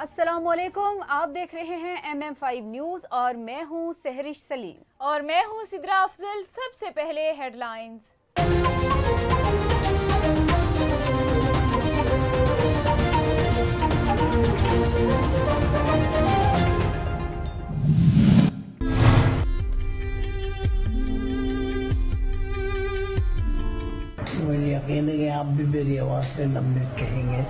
अस्सलामुअलैकुम, आप देख रहे हैं MM5 न्यूज़ और मैं हूं सहरिश सलीम और मैं हूं सिद्रा अफजल। सबसे पहले हेडलाइंस। मुझे यकीन है कि आप भी मेरी आवाज पे लम्बे कहेंगे।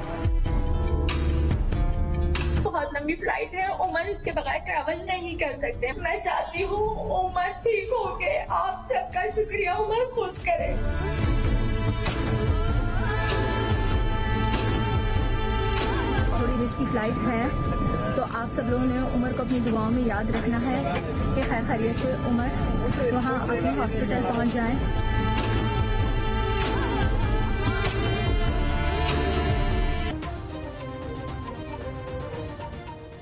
बहुत लंबी फ्लाइट है, उमर इसके बगैर ट्रैवल नहीं कर सकते। मैं चाहती हूँ उमर ठीक हो के आप सबका शुक्रिया उमर खुद करे। थोड़ी रिस्की फ्लाइट है तो आप सब लोगों ने उमर को अपनी दुआओं में याद रखना है कि खैर खैरियत से उमर वहाँ अपने हॉस्पिटल पहुँच जाए।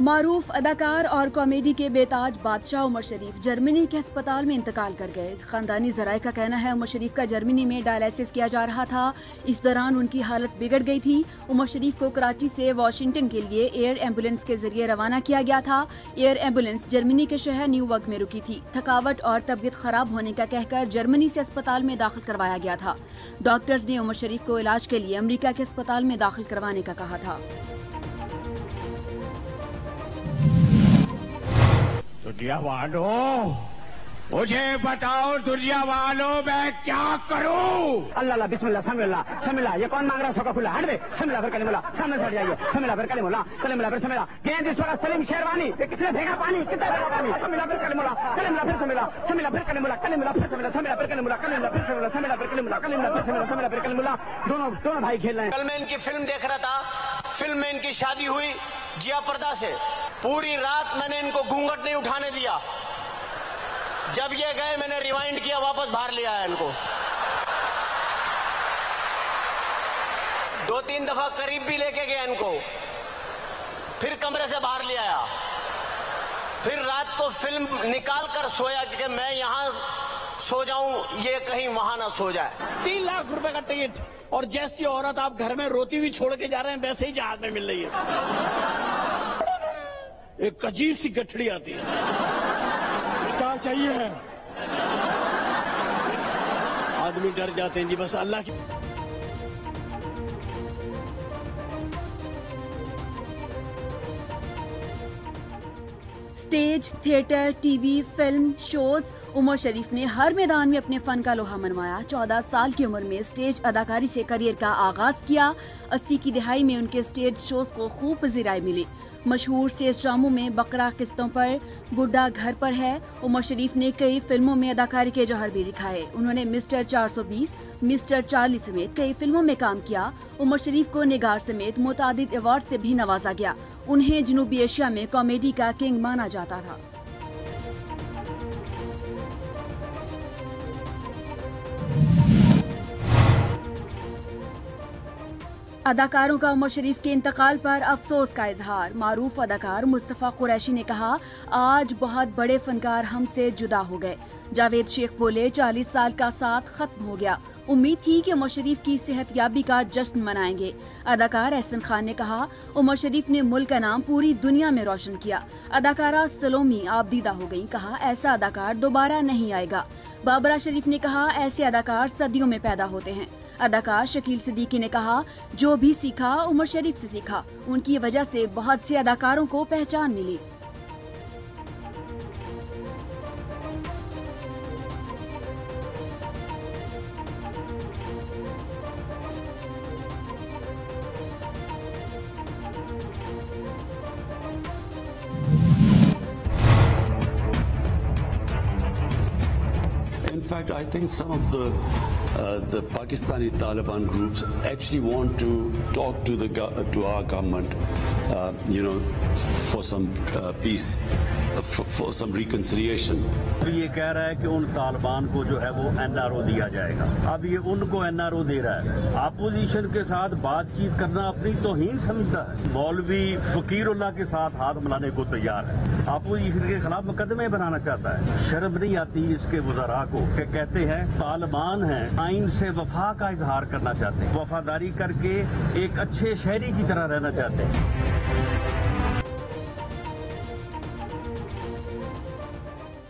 मारूफ अदाकार और कॉमेडी के बेताज बादशाह उमर शरीफ जर्मनी के अस्पताल में इंतकाल कर गए। खानदानी जराये का कहना है उमर शरीफ का जर्मनी में डायलिसिस किया जा रहा था। इस दौरान उनकी हालत बिगड़ गई थी। उमर शरीफ को कराची से वाशिंगटन के लिए एयर एम्बुलेंस के जरिए रवाना किया गया था। एयर एम्बुलेंस जर्मनी के शहर न्यूवर्क में रुकी थी। थकावट और तबीयत खराब होने का कहकर जर्मनी से अस्पताल में दाखिल करवाया गया था। डॉक्टर्स ने उमर शरीफ को इलाज के लिए अमरीका के अस्पताल में दाखिल करवाने का कहा था। दुनिया वालों, मुझे बताओ दुनिया वालों, मैं क्या करूं? अल्लाह बिस्मिल्लाह समिल्लाह समिल्लाह। ये कौन मांग रहा है? सोका खुला हट दे। समिल्लाह फिर कलीमुल्लाह, सामने से हट जाइए। समिल्लाह फिर कलीमुल्लाह, कलीमुल्लाह फिर समिल्लाह। गेंद इस वक्त सलीम शेरवानी। किसने फेंका पानी? कितना फेंका पानी? समिल्लाह फिर कलीमुल्लाह, कलीमुल्लाह फिर समिल्लाह, समिल्लाह फिर कलीमुल्लाह, कलीमुल्लाह फिर समिल्लाह, समिल्लाह फिर कलीमुल्लाह, कलीमुल्लाह फिर समिल्लाह, समिल्लाह फिर कलीमुल्लाह, कलीमुल्लाह फिर समिल्लाह, समिल्लाह फिर कलीमुल्लाह। दोनों भाई खेल रहे हैं। कल मैं इनकी फिल्म देख रहा था। फिल्म में इनकी शादी हुई जिया पर्दा से। पूरी रात मैंने इनको घूंघट नहीं उठाने दिया। जब ये गए मैंने रिवाइंड किया, वापस बाहर ले आया इनको। 2-3 दफा करीब भी लेके गया इनको, फिर कमरे से बाहर ले आया। फिर रात को फिल्म निकाल कर सोया कि मैं यहां सो जाऊं, ये कहीं वहां ना सो जाए। 3 लाख रुपए का टिकट, और जैसी औरत आप घर में रोती हुई छोड़ के जा रहे हैं वैसे ही जहाज में मिल रही है। एक अजीब सी गठड़ी आती है। क्या चाहिए है? आदमी डर जाते हैं जी, बस अल्लाह की। Stage, theatre, TV, film, shows, Umar Sharif ने हर मैदान में अपने फन का लोहा मनवाया। 14 साल की उम्र में स्टेज अदाकारी से करियर का आगाज किया। 80 की दिहाई में उनके स्टेज शोज को खूब पजीराई मिली। मशहूर स्टेज ड्रामों में बकरा किस्तों पर, बुड्ढा घर पर है। उमर शरीफ ने कई फिल्मों में अदाकारी के जौहर भी दिखाए। उन्होंने मिस्टर 420, मिस्टर चार्ली समेत कई फिल्मों में काम किया। उमर शरीफ को निगार समेत मुतादिद अवार्ड से भी नवाजा गया। उन्हें जनूबी एशिया में कॉमेडी का किंग माना जाता था। अदाकारों का उमर शरीफ के इंतकाल पर अफसोस का इजहार। मारूफ अदाकार मुस्तफ़ा कुरैशी ने कहा, आज बहुत बड़े फनकार हमसे जुदा हो गए। जावेद शेख बोले, 40 साल का साथ खत्म हो गया। उम्मीद थी कि उमर शरीफ की सेहतयाबी का जश्न मनाएंगे। अदाकार एहसन खान ने कहा, उमर शरीफ ने मुल्क का नाम पूरी दुनिया में रोशन किया। अदाकारा सलोमी आबदीदा हो गई। कहा, ऐसा अदाकार दोबारा नहीं आएगा। बाबरा शरीफ ने कहा, ऐसे अदाकार सदियों में पैदा होते हैं। अदाकार शकील सिद्दीकी ने कहा, जो भी सीखा उमर शरीफ से सीखा। उनकी वजह से बहुत से अदाकारों को पहचान मिली। In fact, I think some of the Pakistani Taliban groups actually want to talk to our government, for some peace, for some reconciliation. ये कह रहा है कि उन तालिबान को जो है वो NRO दिया जाएगा। अब ये उनको NRO दे रहा है। अपोजिशन के साथ बातचीत करना अपनी तौहीन समझता है। मौलवी फकीरुल्लाह के साथ हाथ मिलाने को तैयार है। अपोजिशन के खिलाफ मुकदमे बनाना चाहता है। शर्म नहीं आती इसके वज़रा को कि कहते हैं तालिबान हैं, आइन से वफा का इजहार करना चाहते हैं, वफादारी करके एक अच्छे शहरी की तरह रहना चाहते हैं।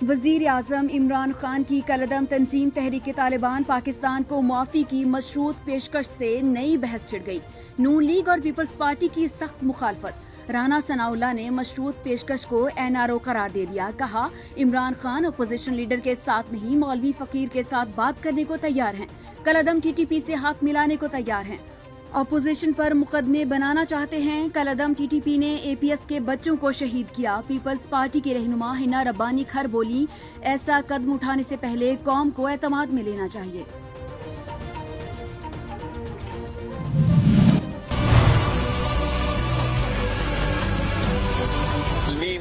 वजीर आजम इमरान खान की कलदम तंजीम तहरीक तालिबान पाकिस्तान को मुआफ़ी की मशरूत पेशकश से नई बहस छिड़ गई। नून लीग और पीपल्स पार्टी की सख्त मुखालफत। राना सनाउल्लाह ने मशरूत पेशकश को NRO करार दे दिया। कहा, इमरान खान अपोजिशन लीडर के साथ नहीं, मौलवी फकीर के साथ बात करने को तैयार हैं। कलदम TTP से हाथ मिलाने को तैयार हैं। अपोजिशन पर मुकदमे बनाना चाहते हैं। कलदम TTP ने APS के बच्चों को शहीद किया। पीपल्स पार्टी की रहनुमा हिना रब्बानी खर बोली, ऐसा कदम उठाने से पहले कौम को एतमाद में लेना चाहिए।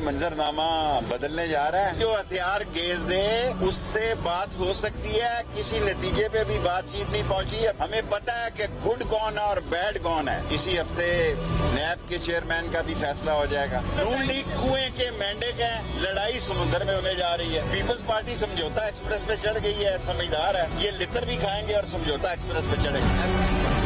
मंजरनामा बदलने जा रहा है। जो हथियार गेर दे उससे बात हो सकती है, किसी नतीजे पे भी बातचीत नहीं पहुंची है। हमें पता है कि गुड कौन है और बैड कौन है। इसी हफ्ते नैब के चेयरमैन का भी फैसला हो जाएगा। नून लीग कुएं के मेंढक है, लड़ाई समुद्र में होने जा रही है। पीपल्स पार्टी समझौता एक्सप्रेस पे चढ़ गई है, समझदार है। ये लितर भी खाएंगे और समझौता एक्सप्रेस पे चढ़ेंगे।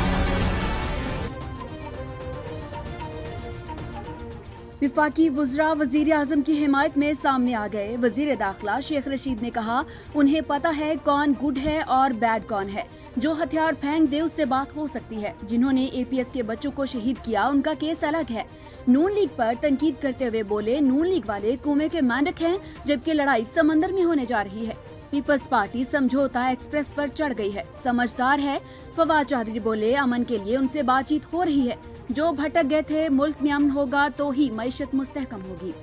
विफाकी वुज़रा वज़ीर आज़म की हिमायत में सामने आ गए। वज़ीर दाखिला शेख रशीद ने कहा, उन्हें पता है कौन गुड है और बैड कौन है। जो हथियार फेंक दे उससे बात हो सकती है। जिन्होंने APS के बच्चों को शहीद किया उनका केस अलग है। नून लीग पर तनकीद करते हुए बोले, नून लीग वाले कुएं के मेंढक हैं, जबकि लड़ाई समंदर में होने जा रही है। पीपल्स पार्टी समझौता एक्सप्रेस पर चढ़ गई है, समझदार है। फवाद चौधरी बोले, अमन के लिए उनसे बातचीत हो रही है। जो भटक गए थे, मुल्क में अमन होगा तो ही मईशत मुस्तहकम होगी।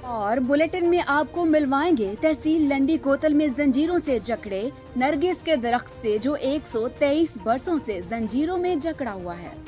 और बुलेटिन में आपको मिलवाएंगे तहसील लंडी कोतल में जंजीरों से जकड़े नरगिस के दरख्त से जो 123 बरसों से जंजीरों में जकड़ा हुआ है।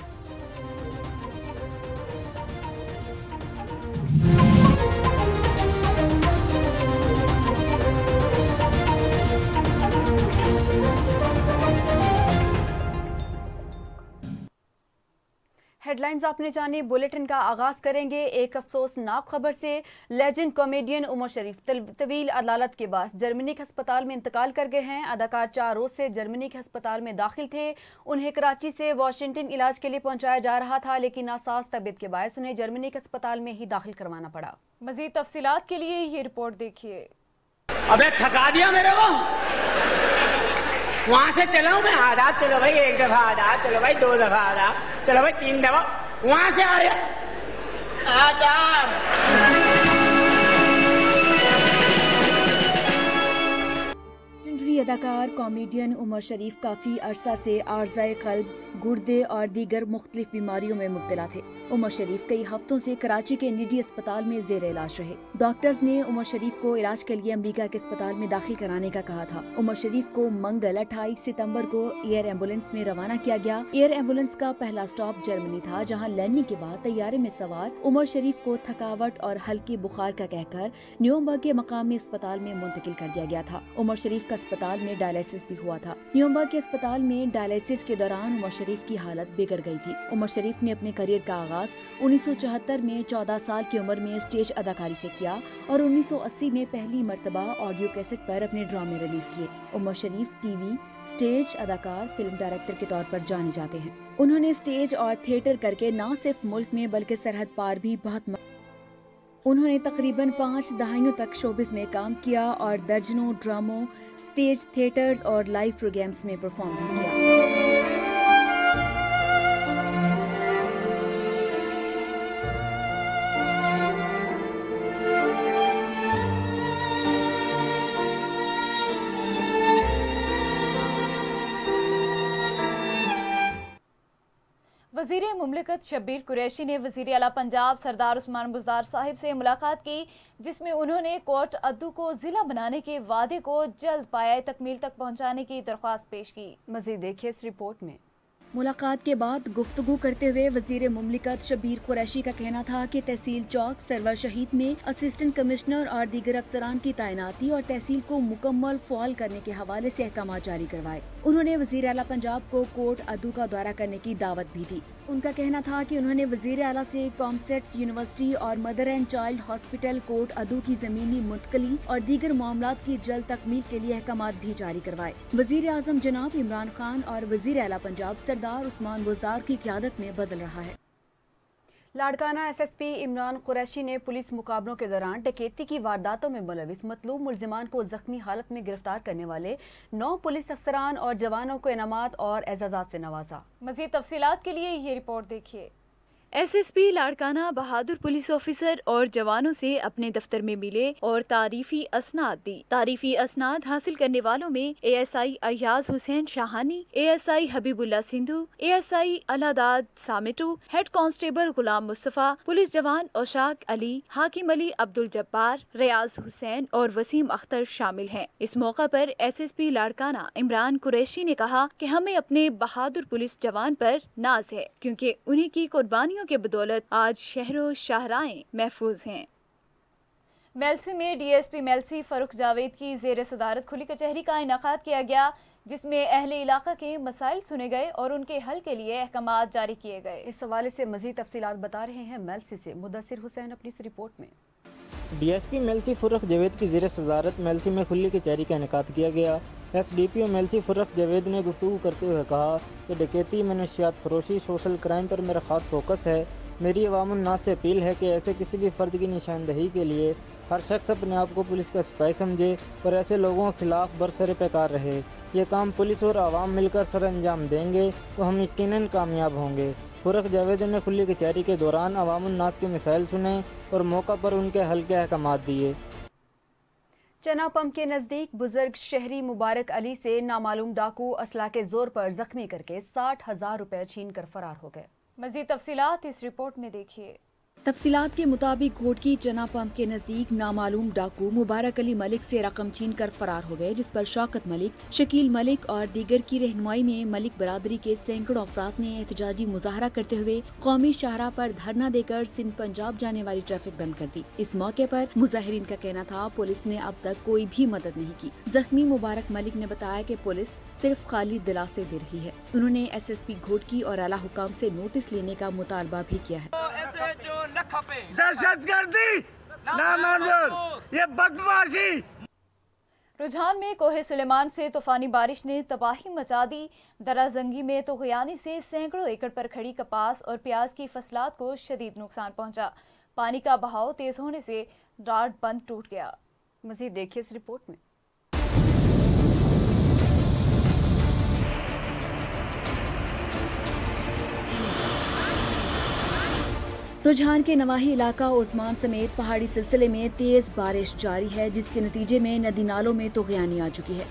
हेडलाइंस आपने जानी। बुलेटिन का आगाज करेंगे एक अफसोसनाक खबर से। लेजेंड कॉमेडियन उमर शरीफ तवील अदालत के बाद जर्मनी के अस्पताल में इंतकाल कर गए हैं। अदाकार 4 रोज से जर्मनी के अस्पताल में दाखिल थे। उन्हें कराची से वाशिंगटन इलाज के लिए पहुंचाया जा रहा था, लेकिन नासाज तबीयत के बायस उन्हें जर्मनी के अस्पताल में ही दाखिल करवाना पड़ा। मजीद तफसीलात के लिए ये रिपोर्ट देखिए। अबे थका दिया मेरे को, वहां से चलो मैं आदाब, चलो भाई 1 दफा आदाब, चलो भाई 2 दफा आदाब, चलो भाई 3 दफा, वहां से आ रहा आदाब। अदाकार कॉमेडियन उमर शरीफ काफी अरसा से आर्ज़ाए क़ल्ब, गुर्दे और दीगर मुख्तलिफ बीमारियों में मुब्तला थे। उमर शरीफ कई हफ्तों से कराची के निजी अस्पताल में जेर इलाज रहे। डॉक्टर्स ने उमर शरीफ को इलाज के लिए अमेरिका के अस्पताल में दाखिल कराने का कहा था। उमर शरीफ को मंगल 28 सितंबर को एयर एम्बुलेंस में रवाना किया गया। एयर एम्बुलेंस का पहला स्टॉप जर्मनी था, जहां लैंडिंग के बाद तैयारे में सवार उमर शरीफ को थकावट और हल्की बुखार का कहकर न्यूयॉर्क के मकामी अस्पताल में मुंतकिल कर दिया गया था। उमर शरीफ का अस्पताल में डायलिसिस भी हुआ था। न्यूयॉर्क के अस्पताल में डायलिसिस के दौरान उमर शरीफ की हालत बिगड़ गई थी। उमर शरीफ ने अपने करियर का आगाज 1974 में 14 साल की उम्र में स्टेज अदाकारी से किया और 1980 में पहली मर्तबा ऑडियो कैसेट पर अपने ड्रामे रिलीज किए। उमर शरीफ टीवी, स्टेज अदाकार, फिल्म डायरेक्टर के तौर पर जाने जाते हैं। उन्होंने स्टेज और थिएटर करके न सिर्फ मुल्क में बल्कि सरहद पार भी उन्होंने तकरीबन 5 दहाइयों तक शोबिस में काम किया और दर्जनों ड्रामों, स्टेज थिएटर्स और लाइव प्रोग्राम्स में परफॉर्म भी किया। वज़ीर मुमलिकत शब्बीर कुरैशी ने वज़ीर आला पंजाब सरदार उस्मान बुज़दार साहिब से मुलाकात की, जिसमें उन्होंने कोट अद्दू को ज़िला बनाने के वादे को जल्द पाया तकमील तक पहुंचाने की दरख्वास्त पेश की। मज़ीद देखिए इस रिपोर्ट में। मुलाकात के बाद गुफ्तगू करते हुए वजीर मुमलिकत शब्बीर कुरैशी का कहना था कि तहसील चौक सरवर शहीद में असिस्टेंट कमिश्नर और दीगर अफसरान की तैनाती और तहसील को मुकम्मल फ़ाल करने के हवाले से अहकाम जारी करवाए। उन्होंने वजीर आला पंजाब को कोट अदू का दौरा करने की दावत भी दी। उनका कहना था कि उन्होंने वजीर आला से कॉमसेट्स यूनिवर्सिटी और mother and child hospital Kot Addu की जमीनी मुंतकली और दीगर मामलात की जल्द तकमील के लिए अहकामात भी जारी करवाए। वजीर आजम जनाब इमरान खान और वजीर आला पंजाब सरदार उस्मान बुज़दार की क़यादत में बदल रहा है। लाड़काना SSP इमरान कुरैशी ने पुलिस मुकाबलों के दौरान डकैती की वारदातों में मुलविस मतलूब मुल्जिमान को जख्मी हालत में गिरफ्तार करने वाले 9 पुलिस अफसरान और जवानों को इनामात और एजाज़ात से नवाजा। मज़ीद तफसीलात के लिए ये रिपोर्ट देखिए। SSP लाड़काना बहादुर पुलिस ऑफिसर और जवानों से अपने दफ्तर में मिले और तारीफी असनाद दी। तारीफी असनाद हासिल करने वालों में ASI Ayyaz Hussain Shahani, ASI Habibullah Sindhu, ASI Alladad Samitu, head constable Ghulam Mustafa, police जवान औशाक अली, हाकिम अली अब्दुल जब्बार, रियाज हुसैन और वसीम अख्तर शामिल हैं। इस मौका पर SSP लाड़काना इमरान कुरैशी ने कहा कि हमें अपने बहादुर पुलिस जवान पर नाज है, क्योंकि उन्हीं की कुर्बानियों के बदौलत आज शहरों शाहराएं महफूज हैं। मेलसी में DSP मेलसी फरूख जावेद की ज़ेर सदारत खुली कचहरी का इनाकाद किया गया, जिसमें अहले इलाका के मसाइल सुने गए और उनके हल के लिए अहकामात जारी किए गए। इस हवाले से मजीद तफसीलात बता रहे हैं मेलसी से मुदस्सिर हुसैन अपनी इस रिपोर्ट में। DSP मेलसी फरूख जावेद की ज़ेर सदारत मेलसी में खुली कचहरी का इनेकाद किया गया। SDPO मेलसी फरूख जावेद ने गुफ्तगू करते हुए कहा कि डकैती, मनशियात फरोशी, सोशल क्राइम पर मेरा ख़ास फोकस है। मेरी अवामुन नास से अपील है कि ऐसे किसी भी फ़र्द की निशानदही के लिए हर शख्स अपने आप को पुलिस का सिपाही समझे और ऐसे लोगों के खिलाफ बरसरे पैकार रहे। ये काम पुलिस और आवाम मिलकर सर अंजाम देंगे तो हम यकीनन कामयाब होंगे। फरूख जावेद ने खुली कचहरी के दौरान अवामुन नास के मिसाइल सुने और मौका पर उनके हल के अहकामात दिए। चना पंप के नजदीक बुजुर्ग शहरी मुबारक अली से नामालूम डाकू असला के जोर पर जख्मी करके 60,000 रुपए छीन कर फरार हो गए। मजीद तफसीलात इस रिपोर्ट में देखिए। तफसीलात के मुताबिक कोट की चना पंप के नजदीक नामालूम डाकू मुबारक अली मलिक से रकम छीन कर फरार हो गए, जिस पर शौकत मलिक, शकील मलिक और दीगर की रहनुमाई में मलिक बरादरी के सैकड़ों अफराद ने एहतजाजी मुजाहरा करते हुए कौमी शाहरा पर धरना देकर सिंध पंजाब जाने वाली ट्रैफिक बंद कर दी। इस मौके पर मुजाहिरीन का कहना था पुलिस ने अब तक कोई भी मदद नहीं की। जख्मी मुबारक मलिक ने बताया कि पुलिस सिर्फ खाली दिलासे दे रही है। उन्होंने SSP घोटकी और आला हुकाम से नोटिस लेने का मुतालबा भी किया है। दहशतगर्दी, नामंजूर, ये बदमाशी। रुझान में कोहे सुलेमान से तूफानी बारिश ने तबाही मचा दी। दराजंगी में तोगयानी से सैकड़ों एकड़ पर खड़ी कपास और प्याज की फसलात को शदीद नुकसान पहुंचा। पानी का बहाव तेज होने से राड बंद टूट गया। मजीद देखिए इस रिपोर्ट में। रुझान के नवाही इलाका ओस्मान समेत पहाड़ी सिलसिले में तेज बारिश जारी है, जिसके नतीजे में नदी नालों में तोगयानी आ चुकी है।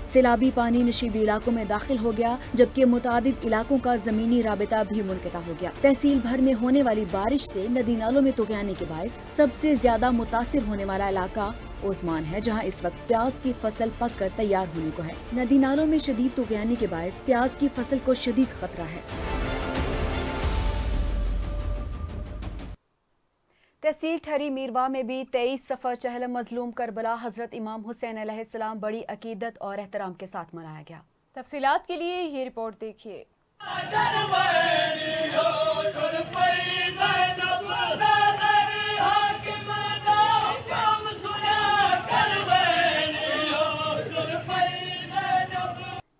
सैलाबी पानी नशीबी इलाकों में दाखिल हो गया, जबकि मुतादिद इलाकों का जमीनी राबिता भी मुनक़ता हो गया। तहसील भर में होने वाली बारिश से नदी नालों में तोगयानी के बायस सबसे ज्यादा मुतासिर होने वाला इलाका ओस्मान है, जहां इस वक्त प्याज की फसल पक कर तैयार होने को है। नदी नालों में शदीद तोगयानी के बायस प्याज की फसल को शदीद खतरा है। तहसील ठहरी मीरवा में भी 23 सफ़र चहल मजलूम करबला हजरत इमाम हुसैन अलैहिस्सलाम बड़ी अकीदत और एहतराम के साथ मनाया गया। तफसीलात के लिए ये रिपोर्ट देखिए।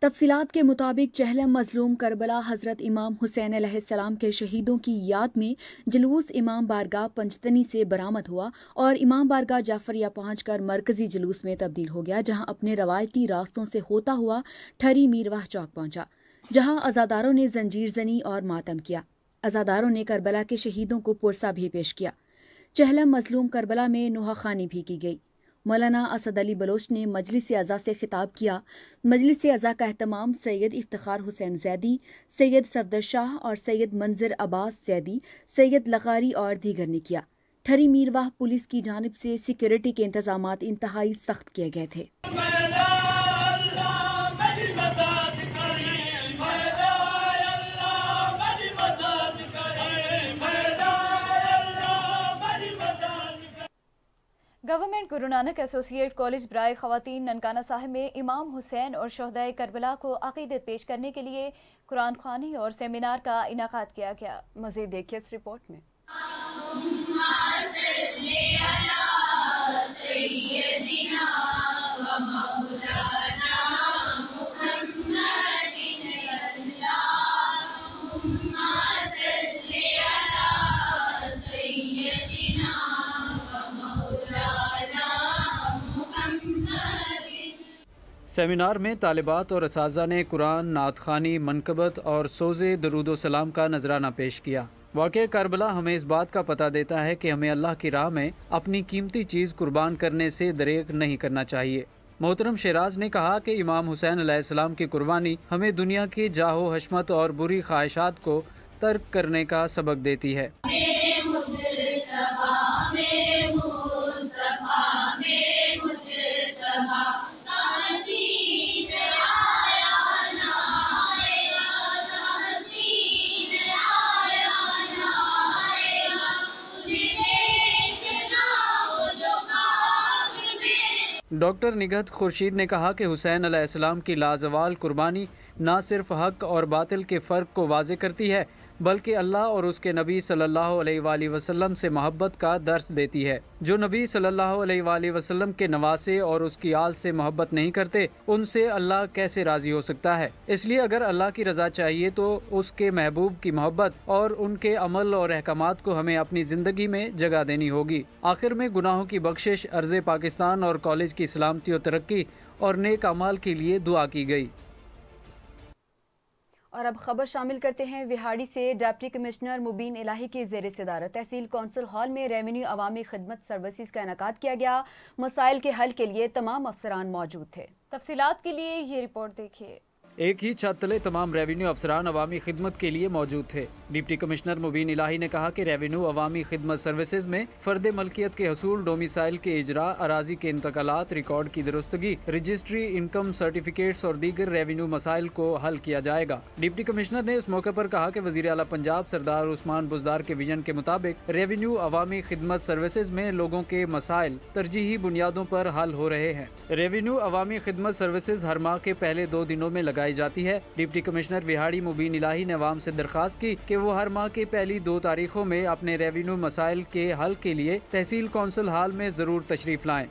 तफसीलात के मुताबिक चहलम मजलूम करबला हजरत इमाम हुसैन अलैहिस्सलाम के शहीदों की याद में जुलूस इमाम बारगाह पंचतनी से बरामद हुआ और इमाम बारगाह जाफरिया पहुंचकर मरकजी जुलूस में तब्दील हो गया, जहां अपने रवायती रास्तों से होता हुआ ठहरी मीरवाह चौक पहुंचा, जहां अज़ादारों ने जंजीर जनी और मातम किया। अज़ादारों ने करबला के शहीदों को पुरसा भी पेश किया। चहलम मजलूम करबला में नुहाखानी भी की गई। मौलाना असद अली बलोच ने मजलिस अज़ा से खिताब किया। मजलिस अज़ा का एहतमाम सैयद इफ्तिखार हुसैन जैदी, सैयद सफदर शाह और सैयद मंजर अब्बास जैदी, सैयद लखारी और दीगर ने किया। ठरी मीरवाह पुलिस की जानिब से सिक्योरिटी के इंतजामात इंतहाई सख्त किए गए थे। Government Guru Nanak associate college बराए खवातीन ननकाना साहिब में इमाम हुसैन और शहदाए करबला को अकीदत पेश करने के लिए कुरान ख्वानी और सेमिनार का इनाकात किया गया। मज़ीद देखिए इस रिपोर्ट में। सेमिनार में तालिबात और असातिज़ा ने कुरान, नात ख़ानी, मनकबत और सोज़े दरूद व सलाम का नजराना पेश किया। वाक़या करबला हमें इस बात का पता देता है कि हमें अल्लाह की राह में अपनी कीमती चीज़ कुर्बान करने से दरेक नहीं करना चाहिए। मोहतरम शेराज ने कहा कि इमाम हुसैन अलैहिस्सलाम की कुर्बानी हमें दुनिया की जाहो हशमत और बुरी ख्वाहिशात को तर्क करने का सबक देती है। डॉक्टर निगहत खुर्शीद ने कहा कि हुसैन अलैहिस्सलाम की लाजवाल कुर्बानी न सिर्फ हक और बातिल के फ़र्क को वाज़े करती है बल्कि अल्लाह और उसके नबी सल्लल्लाहु अलैहि वसल्लम से मोहब्बत का दर्स देती है। जो नबी सल्लल्लाहु अलैहि वसल्लम के नवासे और उसकी आल से मोहब्बत नहीं करते उनसे अल्लाह कैसे राज़ी हो सकता है। इसलिए अगर अल्लाह की रज़ा चाहिए तो उसके महबूब की मोहब्बत और उनके अमल और अहकामात को हमें अपनी ज़िंदगी में जगह देनी होगी। आखिर में गुनाहों की बख्शिश, अर्ज़े पाकिस्तान और कॉलेज की सलामती और तरक्की और नेक अमाल के लिए दुआ की गई। और अब खबर शामिल करते हैं विहाड़ी से। डिप्टी कमिश्नर मुबीन इलाही की ज़ेर सदारत तहसील कौंसिल हॉल में रेवेन्यू अवामी खिदमत सर्विसेज का इनेकाद किया गया। मसाइल के हल के लिए तमाम अफसरान मौजूद थे। तफसीलात के लिए ये रिपोर्ट देखिए। एक ही छत तले तमाम रेवेन्यू अफसरान अवामी खिदमत के लिए मौजूद थे। डिप्टी कमिश्नर मुबीन इलाही ने कहा कि रेवेन्यू अवामी खिदमत सर्विसेज में फर्द मलकियत के हसूल, डोमिसाइल के इजरा, अराजी के इंतकालात, रिकॉर्ड की दुरुस्तगी, रजिस्ट्री, इनकम सर्टिफिकेट्स और दीगर रेवेन्यू मसाइल को हल किया जाएगा। डिप्टी कमिश्नर ने इस मौके पर कहा कि वज़ीर आला पंजाब सरदार उस्मान बुज़दार के विजन के मुताबिक रेवेन्यू अवामी खिदमत सर्विसेज में लोगों के मसाइल तरजीही बुनियादों पर हल हो रहे हैं। रेवेन्यू अवामी खिदमत सर्विसेज हर माह के पहले 2 दिनों में लगाई जाती है। डिप्टी कमिश्नर विहाड़ी मुबीन इलाही ने अवाम से दरख्वास्त की कि वो हर माह की पहली 2 तारीखों में अपने रेवेन्यू मसाइल के हल के लिए तहसील कौंसिल हाल में जरूर तशरीफ लाएं।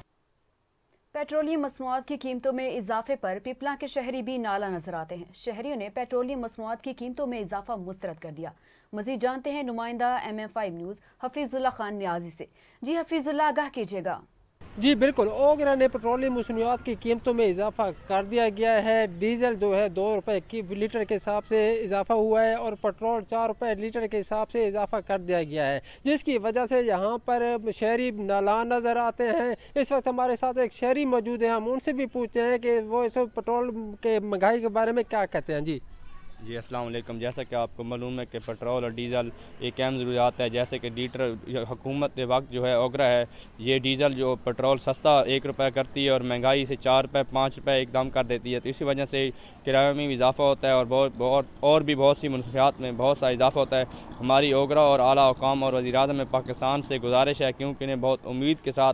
पेट्रोलियम मसनूआत की कीमतों में इजाफे पर पिपला के शहरी भी नाला नजर आते हैं। शहरियों ने पेट्रोलियम मसनूआत की कीमतों में इजाफा मुस्तरद कर दिया। मजीद जानते हैं नुमाइंदा MM5 न्यूज़ हफीजुल्लाह खान न्याजी से। जी हफीजुल्लाह, आगाह कीजिएगा। जी बिल्कुल, ओगरा ने पेट्रोलियम मसनूआत की कीमतों में इजाफा कर दिया गया है। डीजल जो है 2 रुपये की लीटर के हिसाब से इजाफा हुआ है और पेट्रोल 4 रुपये लीटर के हिसाब से इजाफा कर दिया गया है, जिसकी वजह से यहाँ पर शहरी नालान नज़र आते हैं। इस वक्त हमारे साथ एक शहरी मौजूद है, हम उनसे भी पूछते हैं कि वो इस पेट्रोल के महंगाई के बारे में क्या कहते हैं। जी अस्सलाम वालेकुम। जैसा कि आपको मालूम है कि पेट्रोल और डीज़ल एक अहम ज़रूरियात है। जैसे कि लीटर हुकूमत के वक्त जो है ओगरा है, ये डीज़ल जो पेट्रोल सस्ता 1 रुपये करती है और महंगाई से 4 रुपये 5 रुपये एकदम कर देती है, तो इसी वजह से किराए में भी इजाफा होता है और भी बहुत सी मनफियात में बहुत सा इजाफा होता है। हमारी ओगरा और आला हुकाम और वज़ीर-ए-आज़म पाकिस्तान से गुजारिश है, क्योंकि इन्हें बहुत उम्मीद के साथ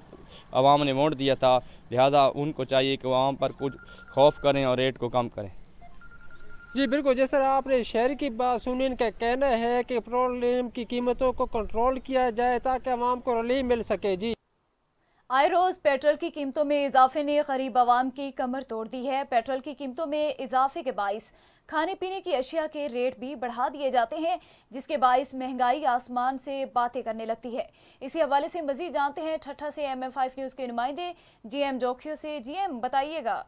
आवाम ने वोट दिया था, लिहाजा उनको चाहिए कि आवाम पर कुछ खौफ करें और रेट को कम करें। जी बिल्कुल, जिस तरह आपने शहर की बात सुनी, इनका कहना है कि पेट्रोलियम की कीमतों को कंट्रोल किया जाए ताकि आवाम को रिलीफ मिल सके। जी आए रोज़ पेट्रोल की कीमतों में इजाफे ने गरीब आवाम की कमर तोड़ दी है। पेट्रोल की कीमतों में इजाफे के बाइस खाने पीने की अशिया के रेट भी बढ़ा दिए जाते हैं, जिसके बाइस महंगाई आसमान से बातें करने लगती है। इसी हवाले से मजीद जानते हैं ठट्ठा से MM5 न्यूज़ के नुमाइंदे GM जोखियों से। GM बताइएगा।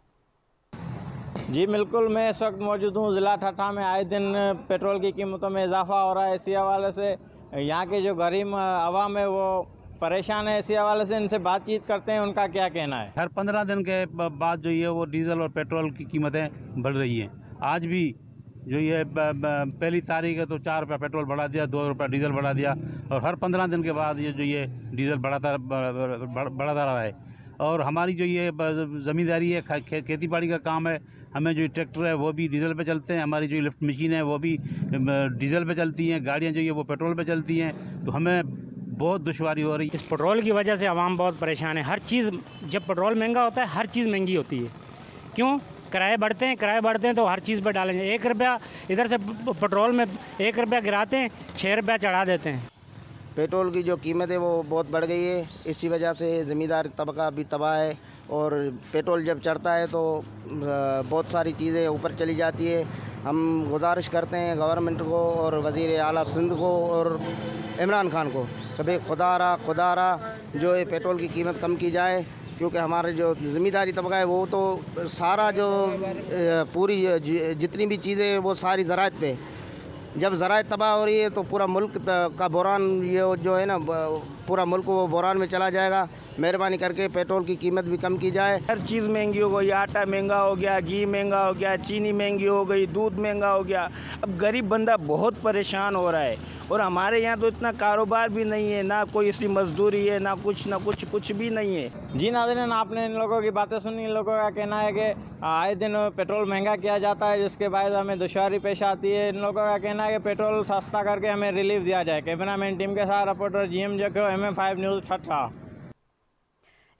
जी बिल्कुल, मैं इस वक्त मौजूद हूँ ज़िला ठट्ठा में। आए दिन पेट्रोल की कीमतों में इजाफा हो रहा है। इसी हवाले से यहाँ के जो गरीब आवाम है वो परेशान है। इसी हवाले से इनसे बातचीत करते हैं, उनका क्या कहना है। हर 15 दिन के बाद जो ये वो डीजल और पेट्रोल की कीमतें बढ़ रही हैं। आज भी जो ये पहली तारीख है तो 4 रुपये पेट्रोल बढ़ा दिया, 2 रुपये डीजल बढ़ा दिया, और हर 15 दिन के बाद ये जो ये डीजल बढ़ाता रहा है। और हमारी जो ये ज़मींदारी है, खेती बाड़ी का काम है, हमें जो ट्रैक्टर है वो भी डीजल पे चलते हैं, हमारी जो लिफ्ट मशीन है वो भी डीजल पे चलती हैं, गाड़ियाँ जो ये वो पेट्रोल पे चलती हैं, तो हमें बहुत दुश्वारी हो रही है। इस पेट्रोल की वजह से आवाम बहुत परेशान है। हर चीज़, जब पेट्रोल महंगा होता है हर चीज़ महंगी होती है। क्यों? किराए बढ़ते हैं तो हर चीज़ पर डालेंगे। 1 रुपया इधर से पेट्रोल में 1 रुपया गिराते हैं, 6 रुपया चढ़ा देते हैं। पेट्रोल की जो कीमत है वो बहुत बढ़ गई है, इसी वजह से ज़मींदार तबका भी तबाह है। और पेट्रोल जब चढ़ता है तो बहुत सारी चीज़ें ऊपर चली जाती है। हम गुजारिश करते हैं गवर्नमेंट को और वज़ीर आला सिंध को और इमरान खान को, कभी खुदारा जो है पेट्रोल की कीमत कम की जाए, क्योंकि हमारे जो ज़मींदारी तबका है वो तो सारा जो पूरी जितनी भी चीज़ें वो सारी ज़राअत पे, जब ज़राअत तबाह हो रही है तो पूरा मुल्क का बहरान, ये जो है ना पूरा मुल्क वो बहरान में चला जाएगा। मेहरबानी करके पेट्रोल की कीमत भी कम की जाए। हर चीज़ महंगी हो गई, आटा महंगा हो गया, घी महंगा हो गया, चीनी महंगी हो गई, दूध महंगा हो गया। अब गरीब बंदा बहुत परेशान हो रहा है। और हमारे यहाँ तो इतना कारोबार भी नहीं है, ना कोई इसकी मजदूरी है, ना कुछ भी नहीं है। जी नाज़रीन, आपने इन लोगों की बातें सुनी। इन लोगों का कहना है कि आए दिन पेट्रोल महंगा किया जाता है, जिसके बाद हमें दुश्वारी पेश आती है। इन लोगों का कहना है कि पेट्रोल सस्ता करके हमें रिलीफ दिया जाए। कैमरामैन टीम के साथ रिपोर्टर GM जखो, MM5 न्यूज़ ठट्ठा।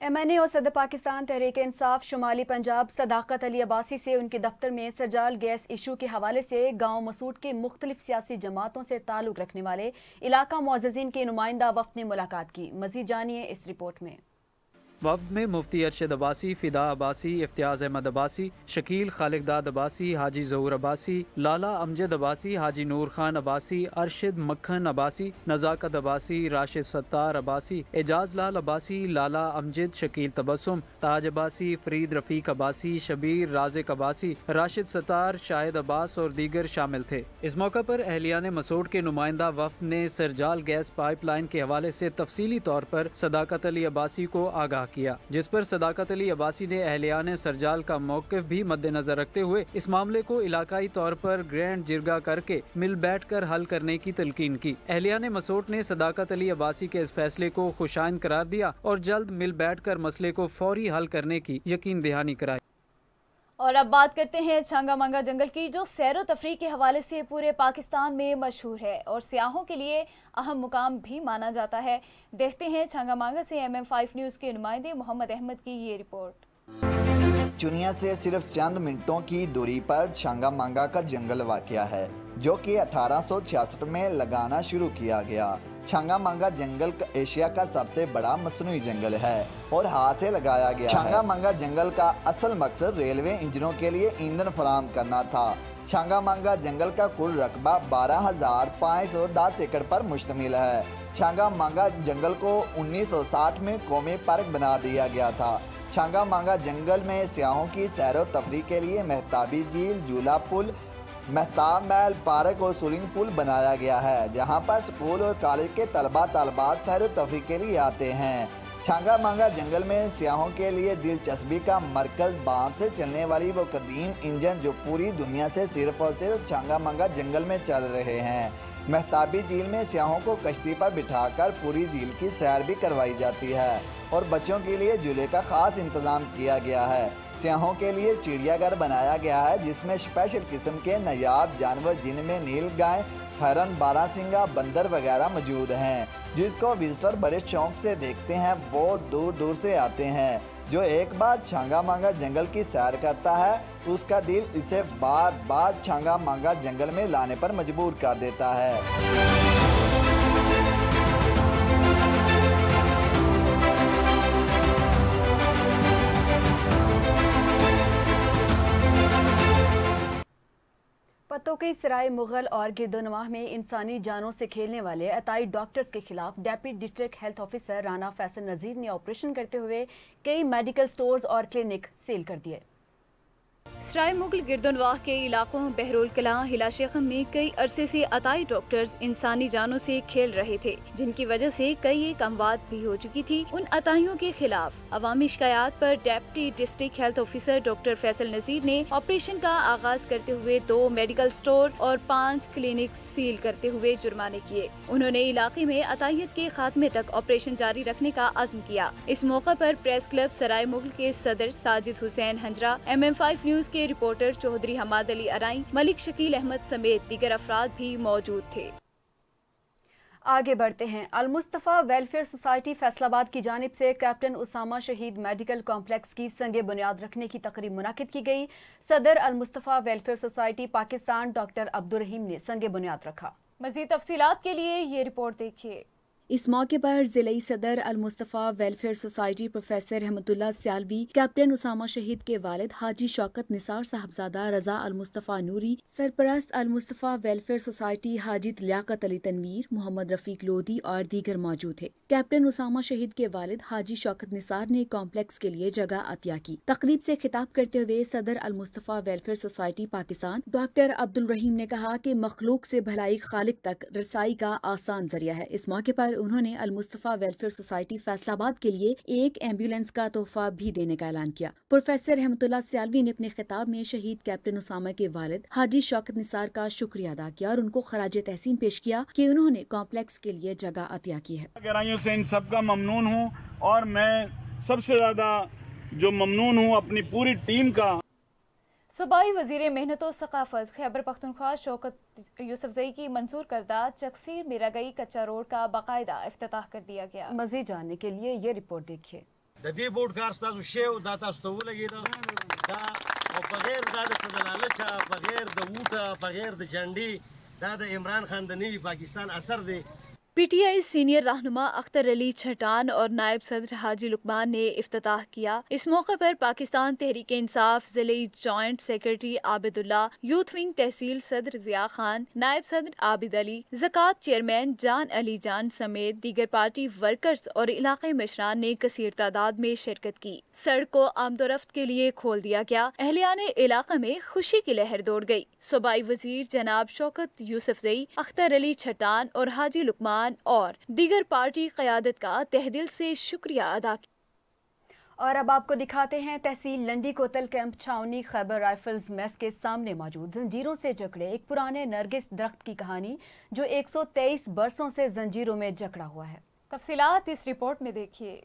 MNA और सदर पाकिस्तान तहरीक इंसाफ शुमाली पंजाब सदाकत अली अब्बासी से उनके दफ्तर में सरजाल गैस इशू के हवाले से गांव मसूद के मुख्तलिफ सियासी जमातों से ताल्लुक रखने वाले इलाका मुअज़्ज़िज़ीन के नुमाइंदा वफ़द ने मुलाकात की। मज़ीद जानिए इस रिपोर्ट में। वफ़द में मुफ्ती अरशद अब्बासी, फ़िदा अब्बासी, इफ्तियाज़ अहमद अब्बासी, शकील खालिकदाद अब्बासी, हाजी ज़हूर अब्बासी, लाला अमजद अब्बासी, हाजी नूर खान अब्बासी, अरशद मक्खन अब्बासी, नज़ाकत अब्बासी, राशिद सत्तार अब्बासी, एजाज लाल अब्बासी, लाला अमजद, शकील तबस्सुम, ताज अब्बासी, फरीद रफ़ीक अब्बासी, शबीर राज़िक अब्बासी, राशिद सत्तार, शाहिद अब्बास और दीगर शामिल थे। इस मौका पर अहलियान मसूद के नुमाइंदा वफ़द ने सरजाल गैस पाइपलाइन के हवाले से तफसीली तौर पर सदाकत अली अब्बासी को आगाह किया, जिस पर सदाकत अली अब्बासी ने अहलियान सरजाल का मौक़िफ़ भी मद्देनजर रखते हुए इस मामले को इलाकाई तौर पर ग्रैंड जिरगा करके मिल बैठ कर हल करने की तलकीन की। अहलियान मसूद ने सदाकत अली अब्बासी के इस फैसले को खुशाइन करार दिया और जल्द मिल बैठ कर मसले को फौरी हल करने की यकीन दहानी कराई। और अब बात करते हैं छांगा मांगा जंगल की, जो सैर व तफरीह के हवाले से पूरे पाकिस्तान में मशहूर है और सियाहों के लिए अहम मुकाम भी माना जाता है। देखते हैं छांगा मांगा से MM5 न्यूज़ के नुमाइंदे मोहम्मद अहमद की ये रिपोर्ट। चुनिया से सिर्फ चंद मिनटों की दूरी पर छांगा मांगा का जंगल वाक़या है, जो कि 1866 में लगाना शुरू किया गया। छांगा मांगा जंगल एशिया का सबसे बड़ा मसनूई जंगल है और हाथ से लगाया गया है। छांगा मांगा जंगल का असल मकसद रेलवे इंजनों के लिए ईंधन फराहम करना था। छांगा मांगा जंगल का कुल रकबा 12,510 एकड़ पर मुश्तमिल है। छांगा मांगा जंगल को 1960 में कौमी पार्क बना दिया गया था। छांगा मांगा जंगल में सियाहों की सैर व तफरीह के लिए मेहताबी झील, झूला पुल, मेहताब महल पार्क और स्विमिंग पूल बनाया गया है, जहां पर स्कूल और कॉलेज के तलबात सैर व तफरीह के लिए आते हैं। छांगा मांगा जंगल में सियाहों के लिए दिलचस्पी का मरकज बांस से चलने वाली वो कदीम इंजन जो पूरी दुनिया से सिर्फ और सिर्फ छांगा मांगा जंगल में चल रहे हैं। मेहताबी झील में सियाहों को कश्ती पर बिठाकर पूरी झील की सैर भी करवाई जाती है और बच्चों के लिए झूले का खास इंतजाम किया गया है। सियाहों के लिए चिड़ियाघर बनाया गया है, जिसमें स्पेशल किस्म के नायाब जानवर, जिनमें नील गाय, हरन, बारहसिंगा, बंदर वगैरह मौजूद हैं, जिसको विजिटर बड़े शौक से देखते हैं। बहुत दूर दूर से आते हैं। जो एक बार छांगा मांगा जंगल की सैर करता है, उसका दिल इसे बार बार छांगा मांगा जंगल में लाने पर मजबूर कर देता है। पत्तों के सराय मुगल और गिरदोनवाह में इंसानी जानों से खेलने वाले अताई डॉक्टर्स के खिलाफ deputy district health officer Rana Faisal Nazir ने ऑपरेशन करते हुए कई मेडिकल स्टोर्स और क्लिनिक सील कर दिए। सराय मुगल गिरदनवाह के इलाकों बहरोल कलां, हिला शेखम में कई अरसे से अताई डॉक्टर्स इंसानी जानों से खेल रहे थे, जिनकी वजह से कई एक अमवात भी हो चुकी थी। उन अताइयों के खिलाफ अवामी शिकायत पर deputy district health officer doctor Faisal Nazir ने ऑपरेशन का आगाज करते हुए 2 मेडिकल स्टोर और 5 क्लिनिक सील करते हुए जुर्माने किए। उन्होंने इलाके में अतायत के खात्मे तक ऑपरेशन जारी रखने का अज़्म किया। इस मौका पर प्रेस क्लब सराय मुगल के सदर साजिद हुसैन हंजरा, MM5 न्यूज के रिपोर्टर चौधरी हमाद अली अराई, मलिक शकील अहमद समेत दीगर अफराद भी मौजूद थे। आगे बढ़ते हैं। अल-मुस्तफ़ा वेलफेयर सोसाइटी फैसलाबाद की जानिब से कैप्टन उसामा शहीद मेडिकल कॉम्प्लेक्स की संगे बुनियाद रखने की तकरीब मुनाकिद की गई। सदर Al-Mustafa welfare society Pakistan doctor Abdul Rahim ने संगे बुनियाद रखा। मज़ीद तफसीलात के लिए ये रिपोर्ट देखिए। इस मौके पर जिले सदर अल-मुस्तफ़ा वेलफेयर सोसाइटी प्रोफेसर रहमतुल्लाह सियालवी, कैप्टन उसामा शहीद के वालिद हाजी शौकत निसार साहबजादा रजा अल-मुस्तफ़ा नूरी, सरपरस्त अल-मुस्तफ़ा वेलफेयर सोसाइटी हाजी लियाकत अली तनवीर, मोहम्मद रफीक लोधी और दीगर मौजूद थे। कैप्टन उसामा शहीद के वालिद हाजी शौकत निसार ने कॉम्प्लेक्स के लिए जगह अतिया की। तकरीब से खिताब करते हुए सदर Al-Mustafa welfare society Pakistan doctor Abdul Rahim ने कहा कि मखलूक से भलाई खालिक तक रसाई का आसान जरिया है। इस मौके पर उन्होंने अल-मुस्तफ़ा वेलफेयर सोसाइटी फैसलाबाद के लिए एक एम्बुलेंस का तोहफा भी देने का ऐलान किया। प्रोफेसर रहमतुल्लाह सियालवी ने अपने खिताब में शहीद कैप्टन उसामा के वालिद हाजी शौकत निसार का शुक्रिया अदा किया और उनको खराज तहसीन पेश किया कि उन्होंने कॉम्प्लेक्स के लिए जगह अतिया की है। गहराइयों से इन सबका ममनून हूँ और मैं सबसे ज्यादा जो ममनून हूँ अपनी पूरी टीम का। सूबाई वज़ीर मेहनत और सकाफत खैबर पख्तूनख्वा शौकत यूसुफजई की मंजूर करदा चकसीर मिरागई कच्चा रोड का बाकायदा इफ्तिताह कर दिया गया। मज़ीद जानने के लिए ये रिपोर्ट देखिए। दे बोर्ड कार शेव दाता लगे बगैर द ऊटा बगैर द झंडी दादा इमरान खान द नीवी पाकिस्तान असर दे। PTI सीनियर रहनुमा अख्तर अली छटान और नायब सदर हाजी लुकमान ने इफ्तिताह किया। इस मौके पर पाकिस्तान तहरीक इंसाफ जिले जॉइंट सेक्रेटरी आबिदुल्ला, यूथ विंग तहसील सदर जिया खान, नायब सदर आबिद अली, ज़कात चेयरमैन जान अली जान समेत दीगर पार्टी वर्कर्स और इलाके मशरान ने कसीर तादाद में शिरकत की। सड़क को आमदोरफ्त के लिए खोल दिया गया। अहलियाने इलाका में खुशी की लहर दौड़ गई। सूबाई वजीर जनाब शौकत यूसुफजई, अख्तर अली छटान और हाजी लुकमान और दीगर पार्टी क़यादत का तहदिल से शुक्रिया अदा किया। और अब आपको दिखाते हैं तहसील लंडी कोतल कैंप छावनी खैबर राइफल्स मेस के सामने मौजूद जंजीरों से जकड़े एक पुराने नरगिस दरख्त की कहानी जो 123 बरसों से जंजीरों में जकड़ा हुआ है। तफसीलात इस रिपोर्ट में देखिए।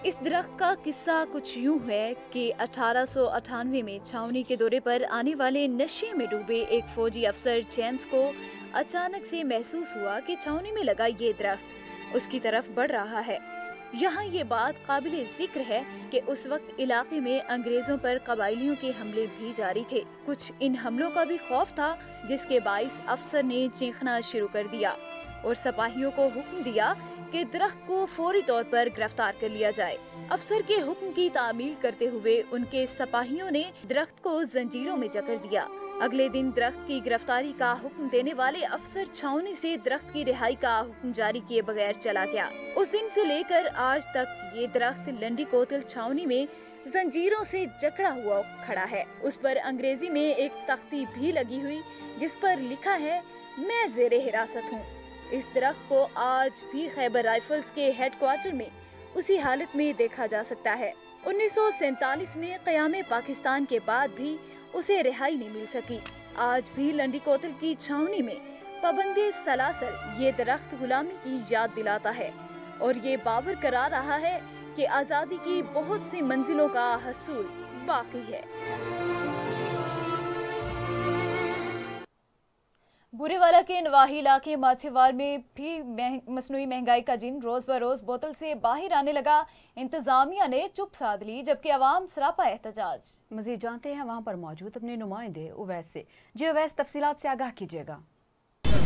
इस दरख्त का किस्सा कुछ यूं है कि 1898 में छावनी के दौरे पर आने वाले नशे में डूबे एक फौजी अफसर जेम्स को अचानक से महसूस हुआ कि छावनी में लगा ये दरख्त उसकी तरफ बढ़ रहा है। यहाँ ये बात काबिले जिक्र है कि उस वक्त इलाके में अंग्रेजों पर कबाइलियों के हमले भी जारी थे। कुछ इन हमलों का भी खौफ था, जिसके बाइस अफसर ने चीखना शुरू कर दिया और सिपाहियों को हुक्म दिया कि दरख्त को फौरी तौर पर गिरफ्तार कर लिया जाए। अफसर के हुक्म की तामील करते हुए उनके सिपाहियों ने दरख्त को जंजीरों में जकड़ दिया। अगले दिन दरख्त की गिरफ्तारी का हुक्म देने वाले अफसर छावनी से दरख्त की रिहाई का हुक्म जारी किए बगैर चला गया। उस दिन से लेकर आज तक ये दरख्त लंडी कोतल छावनी में जंजीरों से जकड़ा हुआ खड़ा है। उस पर अंग्रेजी में एक तख्ती भी लगी हुई जिस पर लिखा है, मैं ज़ेरे हिरासत हूँ। इस दरख्त को आज भी खैबर राइफल्स के हेडक्वार्टर में उसी हालत में देखा जा सकता है। 1947 में क़यामे पाकिस्तान के बाद भी उसे रिहाई नहीं मिल सकी। आज भी लंडी कोतल की छावनी में पाबंदी सलासल ये दरख्त गुलामी की याद दिलाता है और ये बावर करा रहा है कि आज़ादी की बहुत सी मंजिलों का हसूल बाकी है। बुरेवाला के नवाही इलाके माछेवाल में भी मसनूई महंगाई का जिन रोज बरोज बोतल से बाहर आने लगा। इंतजामिया ने चुप साध ली जबकि अवाम सरापा एहतजाज। मजीद जानते हैं वहाँ पर मौजूद अपने नुमाइंदे उवैस से। जी उवैस, तफसीलात से आगाह कीजिएगा।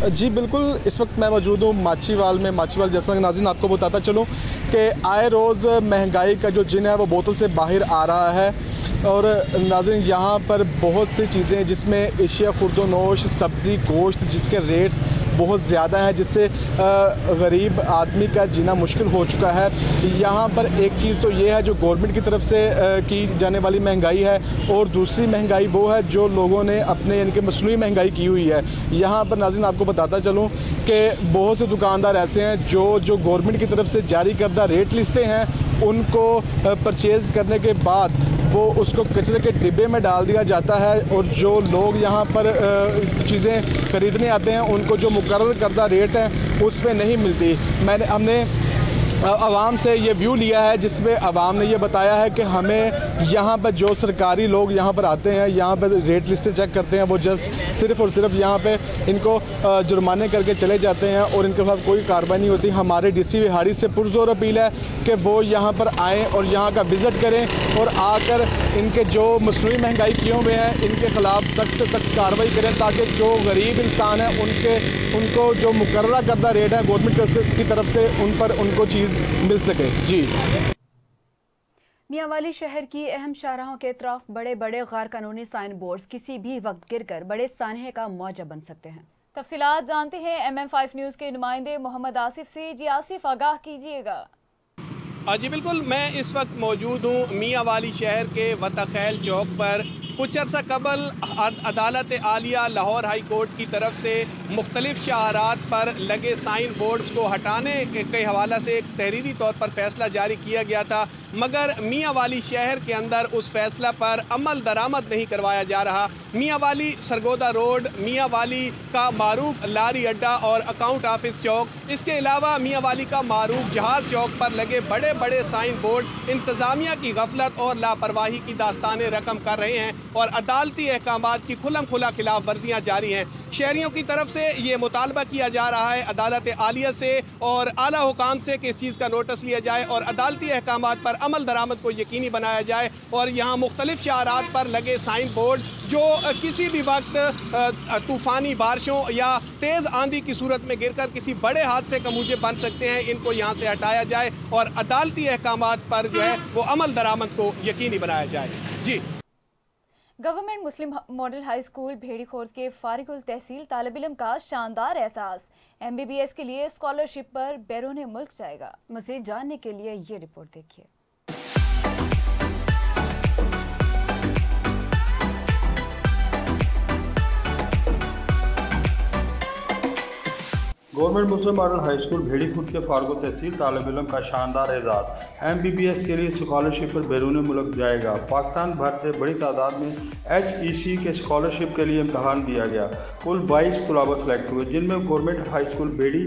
जी बिल्कुल, इस वक्त मैं मौजूद हूँ माचीवाल में। माचीवाल जैसा कि नाज़रीन आपको बताता चलूँ कि आए रोज़ महंगाई का जो जिन है वो बोतल से बाहर आ रहा है। और नाज़रीन यहाँ पर बहुत सी चीज़ें जिसमें एशिया खुर्दोनोश, सब्ज़ी, गोश्त जिसके रेट्स बहुत ज़्यादा हैं, जिससे गरीब आदमी का जीना मुश्किल हो चुका है। यहाँ पर एक चीज़ तो ये है जो गवर्नमेंट की तरफ से की जाने वाली महंगाई है, और दूसरी महंगाई वो है जो लोगों ने अपने यानी कि मसनूई महंगाई की हुई है। यहाँ पर नाज़रीन आपको बताता चलूँ कि बहुत से दुकानदार ऐसे हैं जो गवर्नमेंट की तरफ से जारी करदा रेट लिस्टें हैं उनको परचेज़ करने के बाद वो उसको कचरे के डिब्बे में डाल दिया जाता है, और जो लोग यहाँ पर चीज़ें ख़रीदने आते हैं उनको जो मुकर्रर करदा रेट है उसमें नहीं मिलती। हमने आवाम से ये व्यू लिया है जिसमें आवाम ने ये बताया है कि हमें यहाँ पर जो सरकारी लोग यहाँ पर आते हैं, यहाँ पर रेट लिस्टें चेक करते हैं, वो जस्ट सिर्फ़ और सिर्फ यहाँ पे इनको जुर्माने करके चले जाते हैं और इनके खिलाफ कोई कार्रवाई नहीं होती। हमारे डीसी विहाड़ी से पुरजोर अपील है कि वो यहाँ पर आएँ और यहाँ का विज़िट करें और आकर इनके जो मसनूई महंगाई किए हुए हैं इनके ख़िलाफ़ सख्त से सख्त कार्रवाई करें, ताकि जो गरीब इंसान है उनको जो मुकर्ररा करदा रेट है गवर्नमेंट की तरफ से उन पर उनको चीज़ मिल सके। जी, मियांवाली शहर की अहम शाहराहों के तरफ बड़े बड़े गैर कानूनी साइन बोर्ड्स किसी भी वक्त गिरकर बड़े सानहे का मौजब बन सकते हैं। तफसीलात जानते हैं MM5 न्यूज़ के नुमाइंदे मोहम्मद आसिफ से। जी आसिफ, आगाह कीजिएगा। जी बिल्कुल, मैं इस वक्त मौजूद हूँ मियांवाली शहर के वतखैल चौक पर। कुछ अर्सा कबल अदालत आलिया लाहौर हाई कोर्ट की तरफ से मुख्तलिफ शाहरात पर लगे साइन बोर्ड्स को हटाने के हवाला से एक तहरीरी तौर पर फैसला जारी किया गया था, मगर मियांवाली शहर के अंदर उस फैसला पर अमल दरामद नहीं करवाया जा रहा। मियांवाली सरगोदा रोड, मियांवाली का मारूफ लारी अड्डा और अकाउंट ऑफिस चौक, इसके अलावा मियांवाली का मारूफ जहाज चौक पर लगे बड़े बड़े साइन बोर्ड इंतज़ामिया की गफलत और लापरवाही की दास्तानें रकम कर रहे हैं और अदालती अहकामात की खुल्लम खुला खिलाफ वर्जियाँ जारी हैं। शहरियों की तरफ से ये मुतालबा किया जा रहा है अदालत आलिया से और आला हुकाम से कि इस चीज़ का नोटिस लिया जाए और अदालती अहकामात पर अमल दरामद को यकीनी बनाया जाए, और यहाँ मुख्तलिफ शाहरात पर लगे साइन बोर्ड जो किसी भी वक्त तूफ़ानी बारिशों या तेज़ आंधी की सूरत में गिरकर किसी बड़े हादसे का मूजब बन सकते हैं, इनको यहाँ से हटाया जाए और अदालती अहकामात पर जो है वो अमल दरामद को यकीनी बनाया जाए। जी, गवर्नमेंट मुस्लिम मॉडल हाई स्कूल भेड़ीखोर्द के फारिगुल तहसील तालिब इल्म का शानदार एहसास। MBBS के लिए स्कॉलरशिप पर बैरून मुल्क जाएगा। मज़ीद जानने के लिए ये रिपोर्ट देखिए। गवर्नमेंट मुस्लिम मॉडल हाई स्कूल भेड़ीखुर्द के फारगो तहसील तालिब इल्म का शानदार एजाज़। MBBS के लिए स्कॉलरशिप पर बैरून मुल्क जाएगा। पाकिस्तान भर से बड़ी तादाद में HEC के स्कॉलरशिप के लिए इम्तहान दिया गया। कुल 22 तलबा सेलेक्ट हुए, जिनमें गवर्नमेंट हाई स्कूल बेड़ी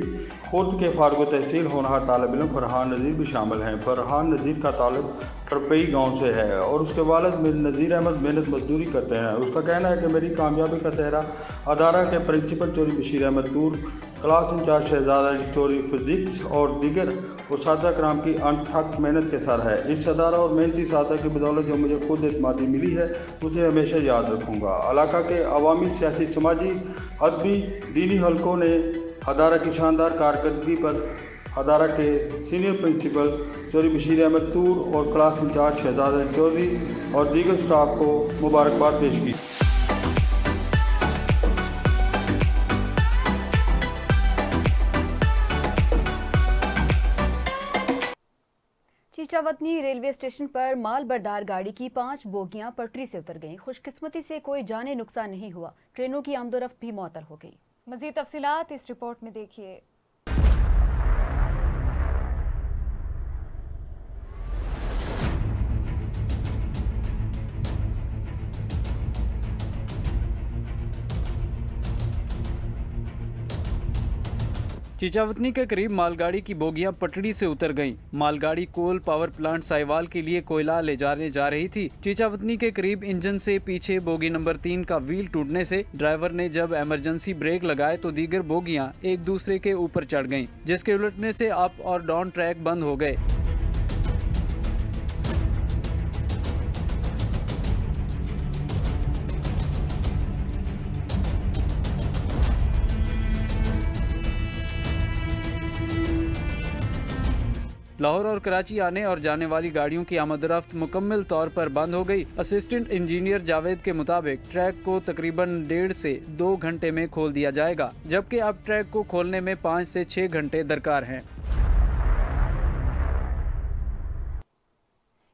खुर्द के फारगो तहसील होनहार तालिब इल्म फरहान नज़ीर भी शामिल हैं। फरहान नज़ीर का तालिब टरपई गाँव से है और उसके वालिद नज़ीर अहमद मेहनत मजदूरी करते हैं। उसका कहना है कि मेरी कामयाबी का सेहरा अदारा के प्रिंसिपल चौधरी बशीर अहमद तूर, क्लास इंचार्ज शहजादा चौधरी फिजिक्स और दीगर उस्ताद कराम की अनथक मेहनत के सर है। इस अदारा और मेहनती सादा की बदौलत जो मुझे खुद एतमादी मिली है उसे हमेशा याद रखूँगा। इलाका के अवामी, सियासी, समाजी, अदबी, दीनी हलकों ने अदारा की शानदार कारकर्दगी पर अदारा के सीनियर प्रिंसिपल चौधरी बशीर अहमद तूर और क्लास इंचार्ज शहजादा चौधरी और दीगर स्टाफ को मुबारकबाद पेश की। चीचावतनी रेलवे स्टेशन पर माल बरदार गाड़ी की 5 बोगियां पटरी से उतर गईं। खुशकिस्मती से कोई जानी नुकसान नहीं हुआ। ट्रेनों की आमदोरफ्त भी मुअत्तल हो गई। मज़ीद तफसीलात इस रिपोर्ट में देखिए। चीचावतनी के करीब मालगाड़ी की बोगियां पटड़ी से उतर गईं। मालगाड़ी कोल पावर प्लांट साहिवाल के लिए कोयला ले जाने जा रही थी। चीचावतनी के करीब इंजन से पीछे बोगी नंबर 3 का व्हील टूटने से ड्राइवर ने जब इमरजेंसी ब्रेक लगाए तो दीगर बोगियां एक दूसरे के ऊपर चढ़ गईं, जिसके उलटने से अप और डाउन ट्रैक बंद हो गए। लाहौर और कराची आने और जाने वाली गाड़ियों की आमद-रफ्त मुकम्मल तौर पर बंद हो गई। असिस्टेंट इंजीनियर जावेद के मुताबिक ट्रैक को तकरीबन 1.5 से 2 घंटे में खोल दिया जाएगा, जबकि अब ट्रैक को खोलने में 5 से 6 घंटे दरकार हैं।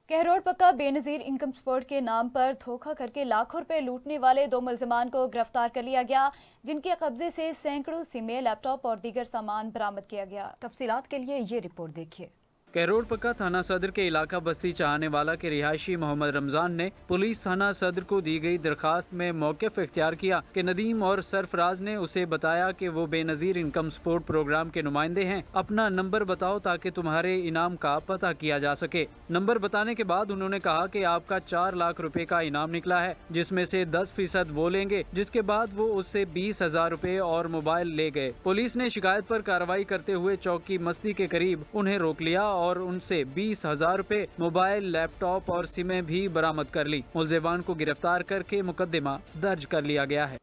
कहरोड़ पक्का बेनजीर इनकम स्पॉट के नाम पर धोखा करके लाखों रुपए लूटने वाले 2 मुल्जिमान को गिरफ्तार कर लिया गया, जिनके कब्जे से सैकड़ों सिमें, लैपटॉप और दीगर सामान बरामद किया गया। तफसीलात के लिए ये रिपोर्ट देखिए। कहरोड़ पक्का थाना सदर के इलाका बस्ती चाहने वाला के रिहायशी मोहम्मद रमजान ने पुलिस थाना सदर को दी गई दरखास्त में मौक़िफ़ इख्तियार किया कि नदीम और सरफराज ने उसे बताया कि वो बेनजीर इनकम सपोर्ट प्रोग्राम के नुमाइंदे हैं, अपना नंबर बताओ ताकि तुम्हारे इनाम का पता किया जा सके। नंबर बताने के बाद उन्होंने कहा कि आपका 4 लाख रुपए का इनाम निकला है, जिसमें से 10% वो लेंगे, जिसके बाद वो उससे 20,000 रुपए और मोबाइल ले गए। पुलिस ने शिकायत पर कार्रवाई करते हुए चौकी मस्ती के करीब उन्हें रोक लिया और उनसे 20,000 रुपए, मोबाइल, लैपटॉप और सिमें भी बरामद कर ली। मुल्जिमान को गिरफ्तार करके मुकदमा दर्ज कर लिया गया है।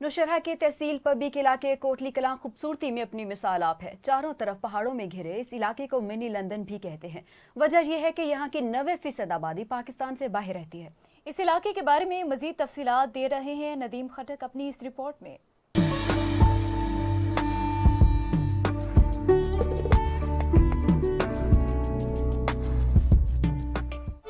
नौशहरा के तहसील पब्बिक इलाके कोटली कलां खूबसूरती में अपनी मिसाल आप है। चारों तरफ पहाड़ों में घिरे इस इलाके को मिनी लंदन भी कहते हैं। वजह यह है कि यहाँ की 90% आबादी पाकिस्तान से बाहर रहती है। इस इलाके के बारे में मजीद तफसीलात दे रहे हैं नदीम खटक अपनी इस रिपोर्ट में।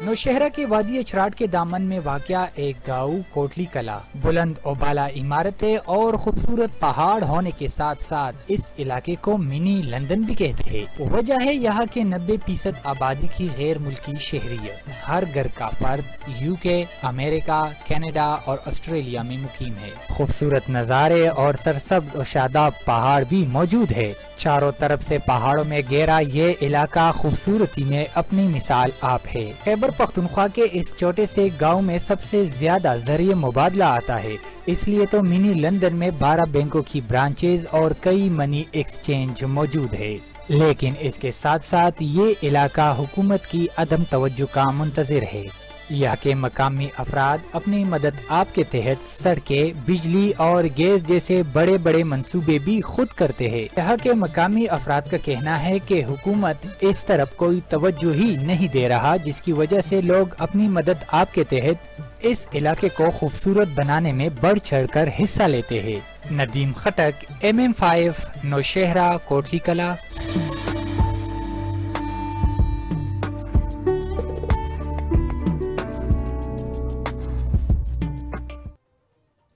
नौशहरा के वादी अचराट के दामन में वाक़या एक गाँव कोटली कला बुलंद और बाला इमारतें और खूबसूरत पहाड़ होने के साथ साथ इस इलाके को मिनी लंदन भी कहते हैं। वजह है यहाँ के 90% आबादी की गैर मुल्की शहरियत। हर घर का फर्द यूके, अमेरिका, कनाडा और ऑस्ट्रेलिया में मुकीम है। खूबसूरत नज़ारे और सरसब्ज और शादाब पहाड़ भी मौजूद है। चारों तरफ से पहाड़ों में घेरा ये इलाका खूबसूरती में अपनी मिसाल आप है। खैबर पख्तूनख्वा के इस छोटे से गांव में सबसे ज्यादा जरिए मुबादला आता है, इसलिए तो मिनी लंदन में 12 बैंकों की ब्रांचेज और कई मनी एक्सचेंज मौजूद है। लेकिन इसके साथ साथ ये इलाका हुकूमत की अदम तवज्जो का मुंतजिर है। यहाँ के मकामी अफराद अपनी मदद आपके तहत सड़कें, बिजली और गैस जैसे बड़े बड़े मंसूबे भी खुद करते हैं। यहाँ के मकामी अफराद का कहना है कि हुकूमत इस तरफ कोई तवज्जो ही नहीं दे रहा, जिसकी वजह से लोग अपनी मदद आपके तहत इस इलाके को खूबसूरत बनाने में बढ़ चढ़ कर हिस्सा लेते हैं। नदीम खटक, MM5, नौशहरा, कोटली कला।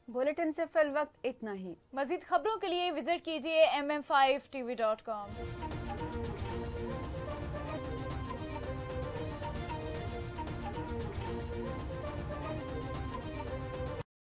बुलेटिन से फिल वक्त इतना ही। मजीद खबरों के लिए विजिट कीजिए MM5TV.com।